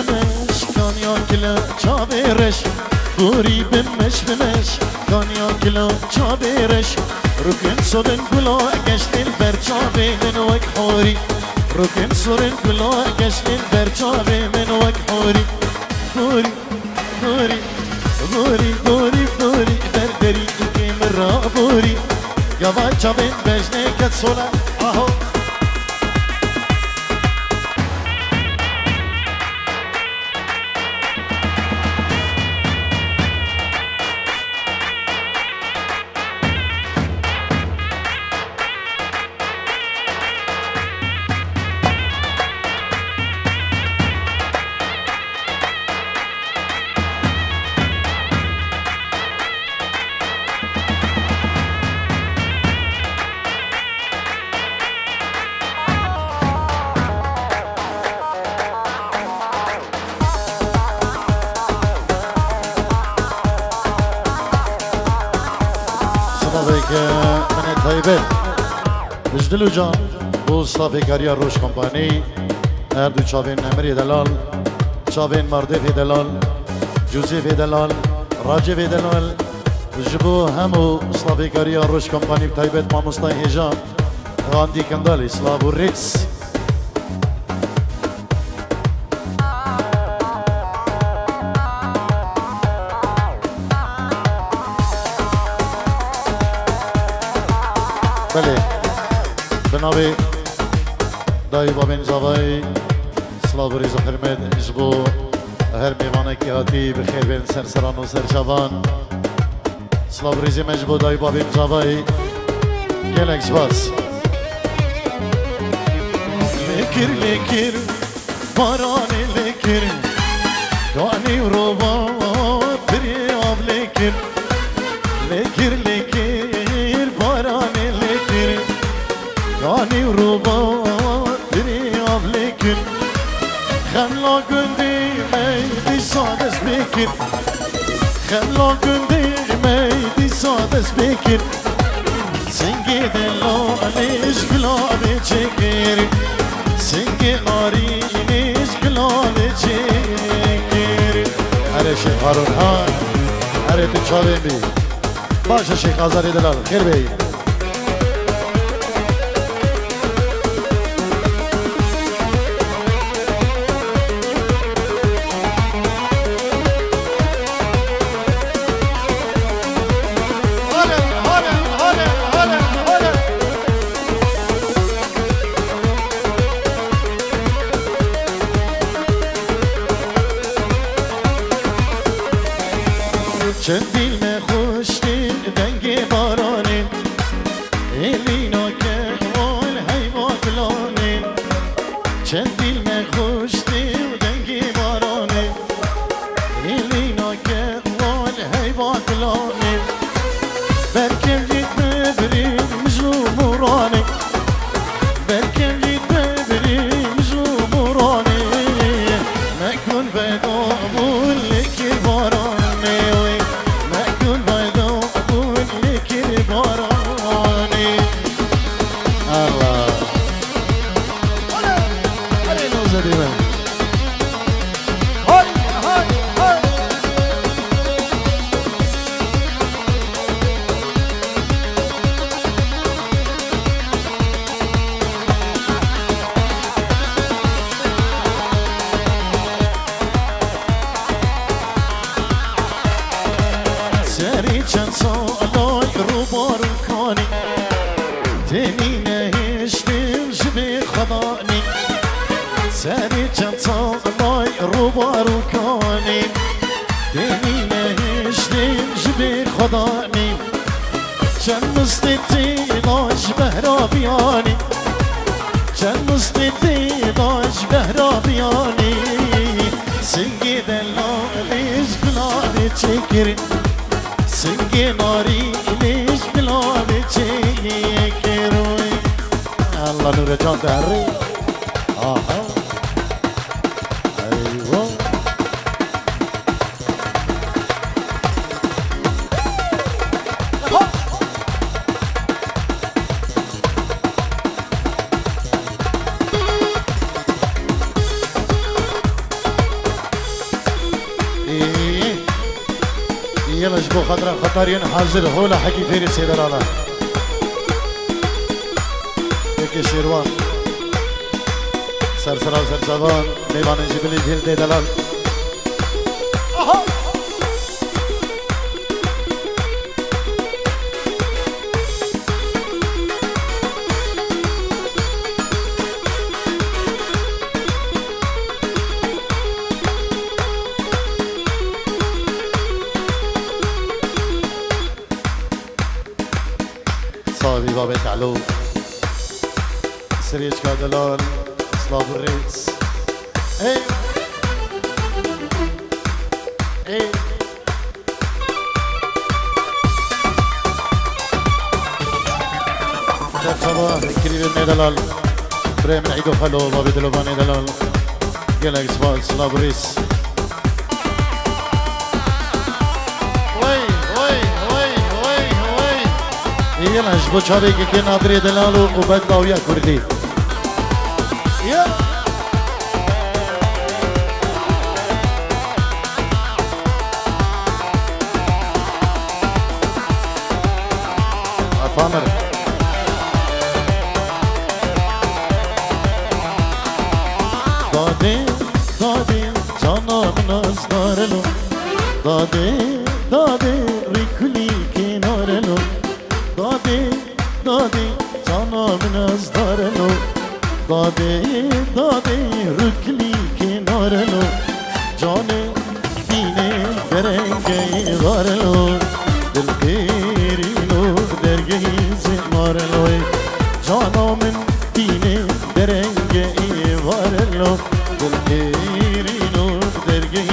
بمش کانیا کلا چابرش گوری بمش بمش کانیا کلا چابرش رکن سرن گلا گشتن برچابه من وک حوری رکن سرن گلا گشتن برچابه من وک حوری گوری گوری گوری گوری گوری دردری که مرا بوری یواش چابن بجنه کت سولا آهو من طیبه بجدلو جان بو صافیکاریا روش کمپانی اردو چاوین نمری دلال چاوین مردف دلال جوزیف دلال راجف دلال جبو همو صافیکاریا روش کمپانی طیبت ماموستای هجان غاندی کندالی سلابو ریس بله بنابه دایی بابین زاوی سلاو ریز و خرمت جبو هر میوانه که هاتی بخیر بین سرسران و سرشوان سلاو ریزی مجبو دایی بابین زاوی گلک جباس لکر لکر بارانی لکر دانی و روبا دریاب لکر لکر لکر بارانی دانی و روبا دریاب لکن خملا گندی میدی سادس بکن خملا گندی میدی سادس بکن سنگی دلالش گلابه چکر سنگی نارینش گلابه چکر هره شیخ هارون ها هره تو چاوین بی باشه شیخ آزاری دلال خیر بی چند دل میں خوش دل دنگ بارانی ایلینا که مال حیوات لانی چند دل میں خوش دل دنگ بارانی ایلینا که مال حیوات لانی برکم جید ببریم زمورانی برکم جید ببریم زمورانی نکن بدامون لکی بارانی سری چند سالای رو بارون کانی تنی نهشتم جبه خدانی سری چند سالای رو بارون کانی تنی نهشتم جبه خدانی چند مستتی داش بهرابیانی چند مستتی داش بهرابیانی سنگی دلالش گلابه چکری سنگی ناری لیش گلابه چکروی الله نور جان داری آها ایوه يلا جبو خطرة خطرين حاضر هولا حكي فيري سيدر الله هيك شيروان سرسرا سرسابان ميوان جبلي دل دي دلال صاحبي بابي تعلو سريج كادلال اصلاب الريس اي اي صباح كريم الندلال بريم عيدو خلو بابي دلوباني دلال يلا اسبوع اصلاب الريس يلا جبو چاري كي نادري دلالو وبدلا ويا كردي يلا افامر دادي دادي جانا من ازدارلو دادي دادي ريكولي كنارلو دادي دادي جانا من ازدارلو دادي دادي ركلي كنارلو جاني ديني درنگي غارلو دلقيري لو درگي زمارلو جانا من ديني درنگي غارلو دلقيري لو درگي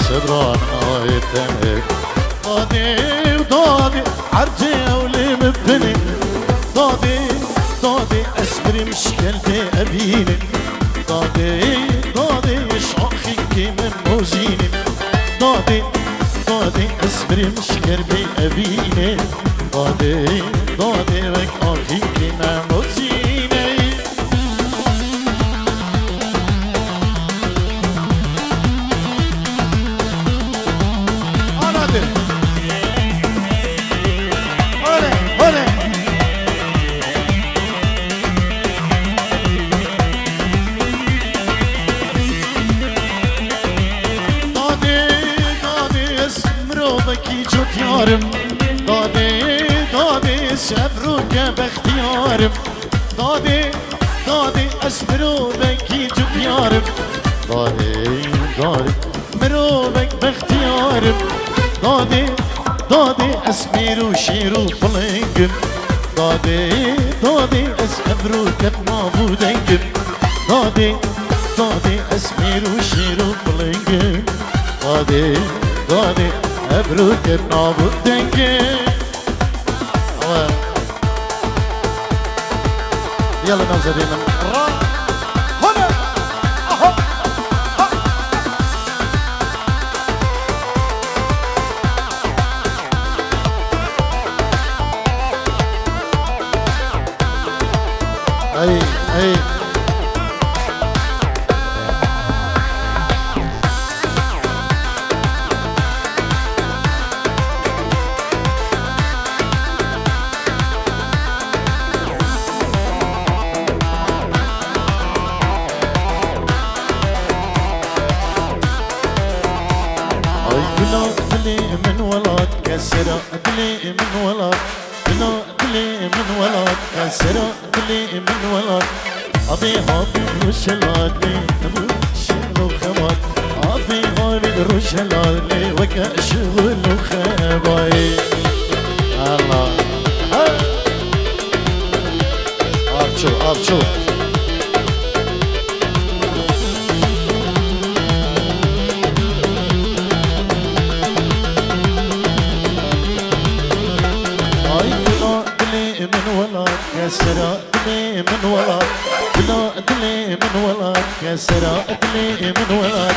صدران آيتنك دادي دادي عرجي أولي مبني دادي دادي أسبري مشكل بي أبيني دادي دادي شاخك من موزيني دادي دادي أسبري مشكل بي أبيني دادي دادي وك آخك من موزيني دادي دادي سفروك باختيارم دادي دادي اسمرو بكي جبيارم دادي دادي مروبك باختيارم دادي دادي اسميرو شيرو بلنجم دادي دادي اسمرو كبنابو دنجم دادي دادي اسميرو شيرو بلنجم دادي دادي أبروك بنابو دنجي يلا نوزدين هنا أي أي من ولاد كسر أدلي من ولاد بلا دلي من ولد كسرة دلي من ولد أبي هابي رشلات لي أبو شغل وخبات أبي هابي رشلات لي وكا شغل وخباي الله أبشو من ولد كسرة دلي من ولد بلا دلي من ولد كسرة دلي من ولد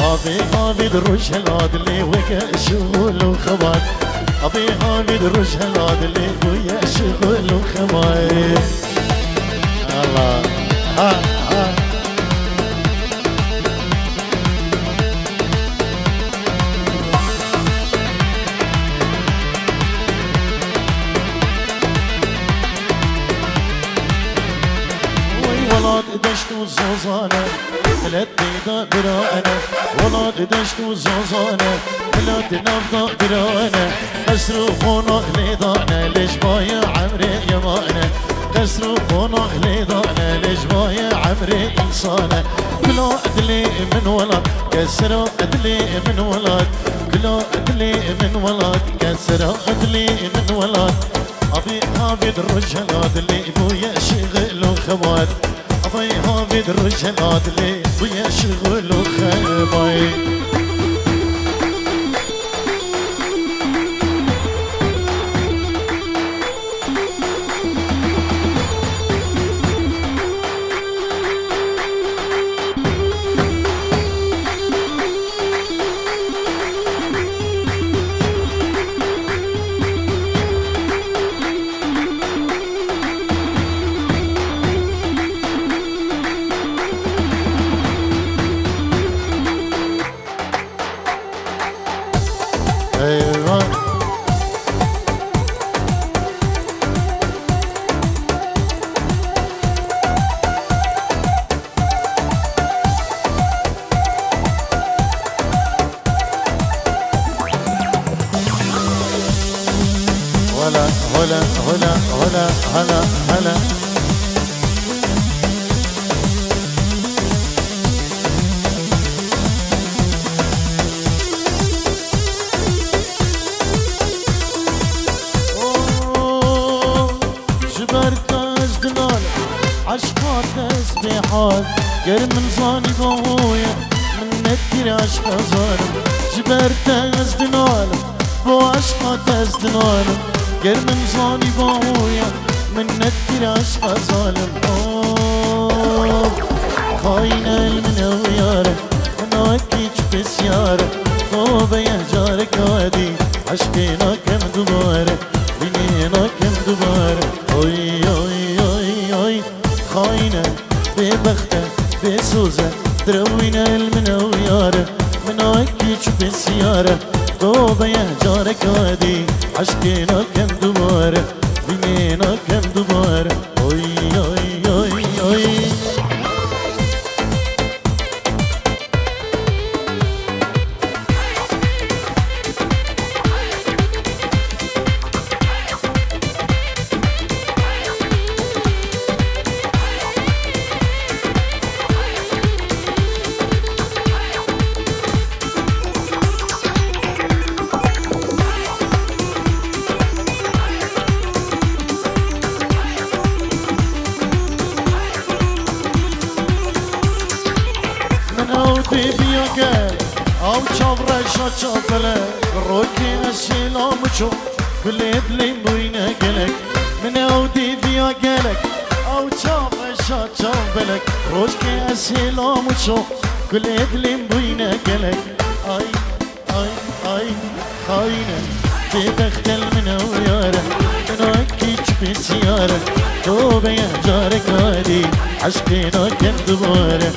أبي الرجل دلي ويا شغل وخبات أبي الرجل دلي ويا شغل وخبات الله دشت وزوزانة ملت بيضاء براءنا ولاد دشت وزوزانة ملت نفضاء براءنا كسروا خونق ليضانا ليش بايع عمري يمانا كسروا خونق ليضانا ليش بايع عمري إنسانة كلا أدلي من ولد كسروا أدلي من ولد كلا أدلي من ولد كسروا أدلي من ولد أبي الرجل أدلي بويا شغل وخبات أبي هابي الرجل لي ويا شغل وخباي هلا جبرت أزدلال عشقات تسبيحات غير من زاني بويا من نكر عشق ظالم جبرت أزدلال بو عشقات أزدلال غير من زاني بويا من نكر عشق ظالم خاين المنويارة أنا أكيد بسيارة طوبة يا جارك هادي عشقنا كم دوبارة بنينا كم دوبارة أوي أوي أوي أوي خاينة ببختة بسوزة تروينا المنويارة من أكيد بسيارة طوبة يا جارك هادي عشقنا كم دوبارة بنينا كم دوبارة أوي أوي أوي أوي او چابره شا چابله روکی اسلامچو کلید لیموینا گلک من او دیویا گلک او چابره شا چابله روکی اسلامچو کلید لیموینا گلک ay ay ay خاينه ببخت المنوياره من اكيد بسياره توبه يا جارك هادي عشقنا كم دوباره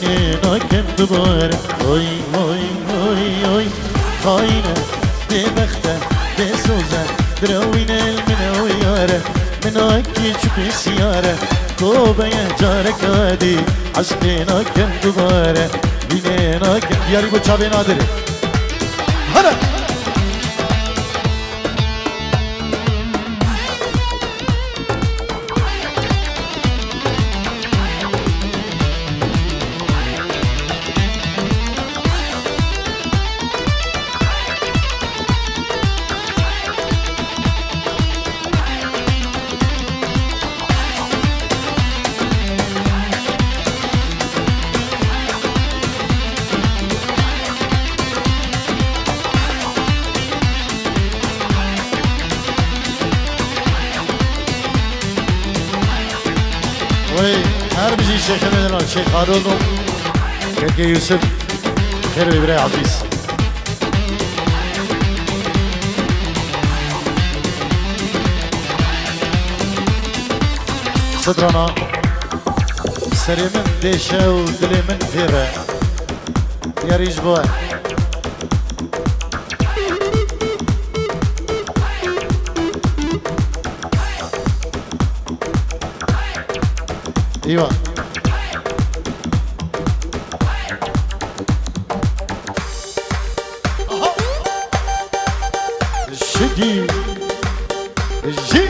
بيننا كم دوباره اوي اوي اوي اوي خاينه ببخته بسوزه دروينا المنوياره من اكيد بسياره توبه يا جارك هادي عشقنا كم دوباره بيننا كم ياري بو چابه نادره هلا وي هر بيجي شيخ مدنا الشيخ هارون كيكي يوسف خير ويبراي عزيز صدرنا سري من ديشة ودلي من فيرة يا ريج بوا ايوه الشدي الجي